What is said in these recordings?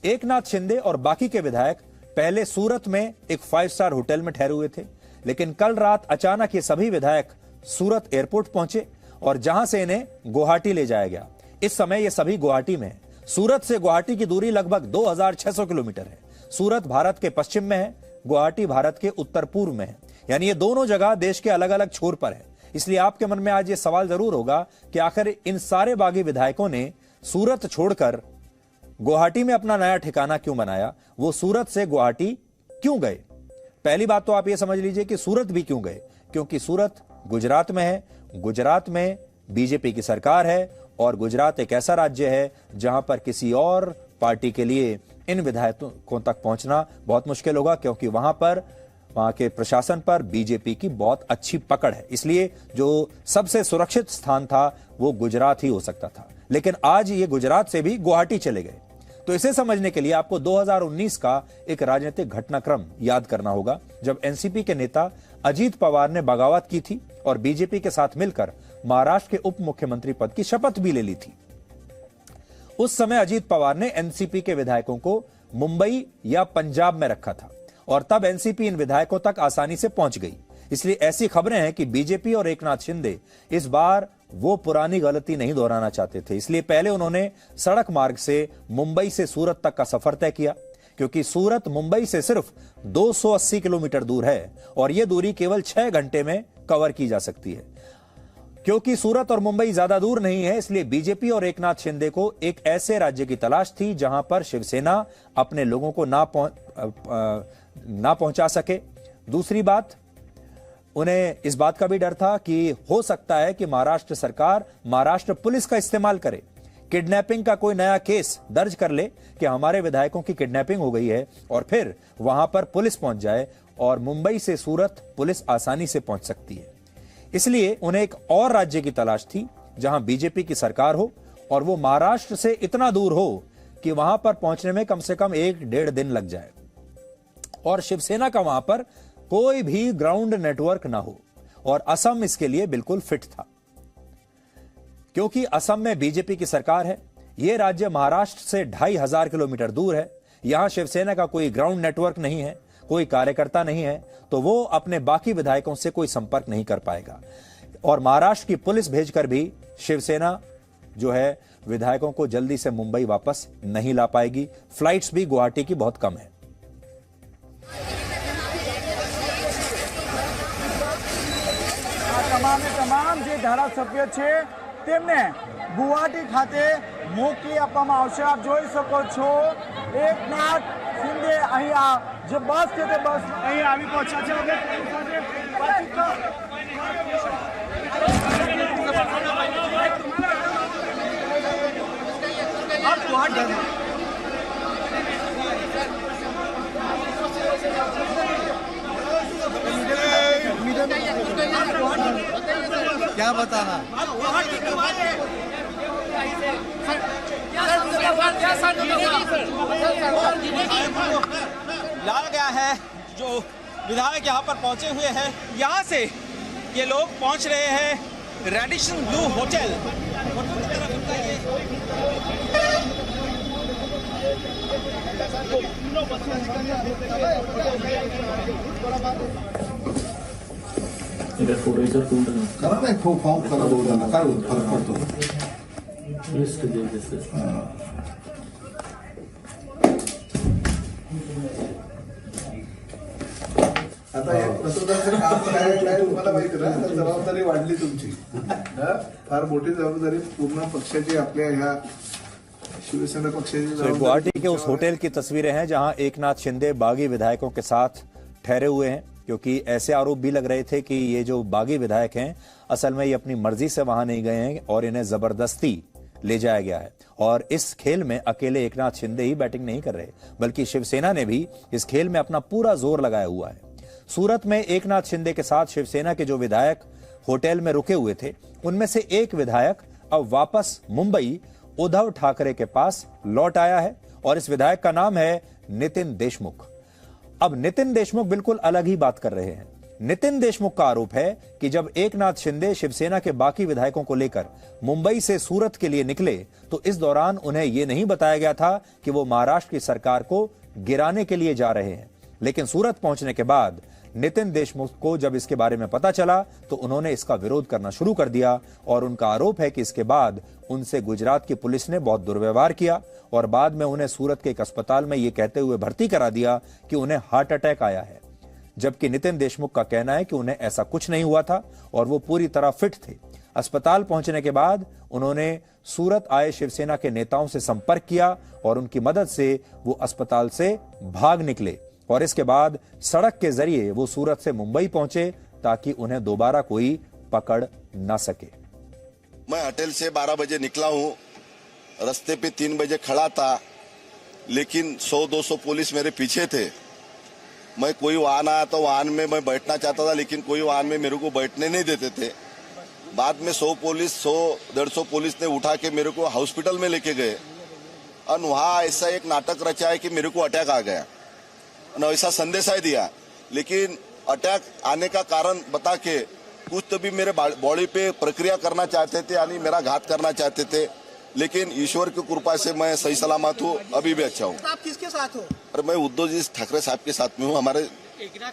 एकनाथ शिंदे और बाकी के विधायक पहले सूरत में एक 5 स्टार होटल में ठहरे हुए थे, लेकिन कल रात अचानक ये सभी विधायक सूरत एयरपोर्ट पहुंचे और जहां से इन्हें गुवाहाटी ले जाया गया। इस समय ये सभी गुवाहाटी में है। सूरत से गुवाहाटी की दूरी लगभग 2600 किलोमीटर है। सूरत भारत के पश्चिम में है, गुवाहाटी भारत के उत्तर पूर्व में है, यानी ये दोनों जगह देश के अलग अलग छोर पर है। इसलिए आपके मन में आज ये सवाल जरूर होगा कि आखिर इन सारे बागी विधायकों ने सूरत छोड़कर गुवाहाटी में अपना नया ठिकाना क्यों बनाया, वो सूरत से गुवाहाटी क्यों गए। पहली बात तो आप ये समझ लीजिए कि सूरत भी क्यों गए, क्योंकि सूरत गुजरात में है, गुजरात में बीजेपी की सरकार है और गुजरात एक ऐसा राज्य है जहां पर किसी और पार्टी के लिए इन विधायकों तक पहुंचना बहुत मुश्किल होगा, क्योंकि वहां के प्रशासन पर बीजेपी की बहुत अच्छी पकड़ है। इसलिए जो सबसे सुरक्षित स्थान था वो गुजरात ही हो सकता था, लेकिन आज ये गुजरात से भी गुवाहाटी चले गए। तो इसे समझने के लिए आपको 2019 का एक राजनीतिक घटनाक्रम याद करना होगा, जब एनसीपी के नेता अजीत पवार ने बगावत की थी और बीजेपी के साथ मिलकर महाराष्ट्र के उप मुख्यमंत्री पद की शपथ भी ले ली थी। उस समय अजीत पवार ने एनसीपी के विधायकों को मुंबई या पंजाब में रखा था और तब एनसीपी इन विधायकों तक आसानी से पहुंच गई। इसलिए ऐसी खबरें हैं कि बीजेपी और एकनाथ शिंदे इस बार वो पुरानी गलती नहीं दोहराना चाहते थे। इसलिए पहले उन्होंने सड़क मार्ग से मुंबई से सूरत तक का सफर तय किया, क्योंकि सूरत मुंबई से सिर्फ 280 किलोमीटर दूर है और यह दूरी केवल 6 घंटे में कवर की जा सकती है। क्योंकि सूरत और मुंबई ज्यादा दूर नहीं है, इसलिए बीजेपी और एकनाथ शिंदे को एक ऐसे राज्य की तलाश थी जहां पर शिवसेना अपने लोगों को ना पहुंचा सके। दूसरी बात, उन्हें इस बात का भी डर था कि हो सकता है कि महाराष्ट्र सरकार महाराष्ट्र पुलिस का इस्तेमाल करे, किडनैपिंग का कोई नया केस दर्ज कर ले कि हमारे विधायकों की किडनैपिंग हो गई है और फिर वहां पर पुलिस पहुंच जाए और मुंबई से सूरत पुलिस आसानी से पहुंच सकती है। इसलिए उन्हें एक और राज्य की तलाश थी जहां बीजेपी की सरकार हो और वो महाराष्ट्र से इतना दूर हो कि वहां पर पहुंचने में कम से कम 1-1.5 दिन लग जाए और शिवसेना का वहां पर कोई भी ग्राउंड नेटवर्क ना हो। और असम इसके लिए बिल्कुल फिट था, क्योंकि असम में बीजेपी की सरकार है। यह राज्य महाराष्ट्र से 2500 किलोमीटर दूर है। यहां शिवसेना का कोई ग्राउंड नेटवर्क नहीं है, कोई कार्यकर्ता नहीं है, तो वो अपने बाकी विधायकों से कोई संपर्क नहीं कर पाएगा और महाराष्ट्र की पुलिस भेजकर भी शिवसेना जो है विधायकों को जल्दी से मुंबई वापस नहीं ला पाएगी। फ्लाइट्स भी गुवाहाटी की बहुत कम है। તમામ જે ધારાસભ્ય છે તેમને ગુવાહાટી ખાતે મોકલી આપવામાં આવશે। આપ જોઈ શકો છો એકનાથ શિંદે અહીંયા જે બસ છે તે બસ અહીં આવી પહોંચ્યા છે। હવે તેની સાથે આપ ગુવાહાટી क्या बताना लाया गया है। जो विधायक यहाँ पर पहुंचे हुए हैं, यहाँ से ये लोग पहुंच रहे हैं रेडिसन ब्लू होटल। इधर फोटो करा ना, फॉर्म करा बोलताना काय होत फरक पडतो लिस्ट दे दिसते। आता हे पत्रकारांचं काम काय तुम्हाला माहिती ना, जबाबदारी वाढली तुमची, फार मोठी जबाबदारी पूर्ण पक्षाची आपल्या ह्या शिवसेना पक्षाची। गुवाहाटी के उस होटल की तस्वीरें हैं जहां एकनाथ शिंदे बागी विधायकों के साथ ठहरे हुए हैं, क्योंकि ऐसे आरोप भी लग रहे थे कि ये जो बागी विधायक हैं असल में ये अपनी मर्जी से वहां नहीं गए हैं और इन्हें जबरदस्ती ले जाया गया है। और इस खेल में अकेले एकनाथ शिंदे ही बैटिंग नहीं कर रहे, बल्कि शिवसेना ने भी इस खेल में अपना पूरा जोर लगाया हुआ है। सूरत में एकनाथ शिंदे के साथ शिवसेना के जो विधायक होटल में रुके हुए थे, उनमें से एक विधायक अब वापस मुंबई उद्धव ठाकरे के पास लौट आया है और इस विधायक का नाम है नितिन देशमुख। अब नितिन देशमुख बिल्कुल अलग ही बात कर रहे हैं। नितिन देशमुख का आरोप है कि जब एकनाथ शिंदे शिवसेना के बाकी विधायकों को लेकर मुंबई से सूरत के लिए निकले तो इस दौरान उन्हें यह नहीं बताया गया था कि वो महाराष्ट्र की सरकार को गिराने के लिए जा रहे हैं। लेकिन सूरत पहुंचने के बाद नितिन देशमुख को जब इसके बारे में पता चला तो उन्होंने इसका विरोध करना शुरू कर दिया और उनका आरोप है कि इसके बाद उनसे गुजरात की पुलिस ने बहुत दुर्व्यवहार किया और बाद में उन्हें सूरत के एक अस्पताल में यह कहते हुए भर्ती करा दिया कि उन्हें हार्ट अटैक आया है, जबकि नितिन देशमुख का कहना है कि उन्हें ऐसा कुछ नहीं हुआ था और वो पूरी तरह फिट थे। अस्पताल पहुंचने के बाद उन्होंने सूरत आए शिवसेना के नेताओं से संपर्क किया और उनकी मदद से वो अस्पताल से भाग निकले और इसके बाद सड़क के जरिए वो सूरत से मुंबई पहुंचे ताकि उन्हें दोबारा कोई पकड़ न सके। मैं होटल से 12 बजे निकला हूं, रास्ते पे 3 बजे खड़ा था, लेकिन 100-200 पुलिस मेरे पीछे थे। मैं कोई वाहन आया तो वाहन में मैं बैठना चाहता था, लेकिन कोई वाहन में मेरे को बैठने नहीं देते थे। बाद में 100-150 पुलिस ने उठा के मेरे को हॉस्पिटल में लेके गए और वहाँ ऐसा एक नाटक रचा है कि मेरे को अटैक आ गया और ऐसा संदेशा दिया, लेकिन अटैक आने का कारण बता के कुछ तो भी मेरे बॉडी पे प्रक्रिया करना चाहते थे, यानी मेरा घात करना चाहते थे, लेकिन ईश्वर की कृपा से मैं सही सलामत हूँ, अभी भी अच्छा हूँ। आप किसके साथ हो? और मैं उद्धव जी ठाकरे साहब के साथ में हूँ, हमारे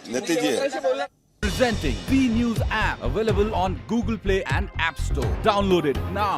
नेता जी है। Presenting B News app available on Google Play and App Store. Download it now.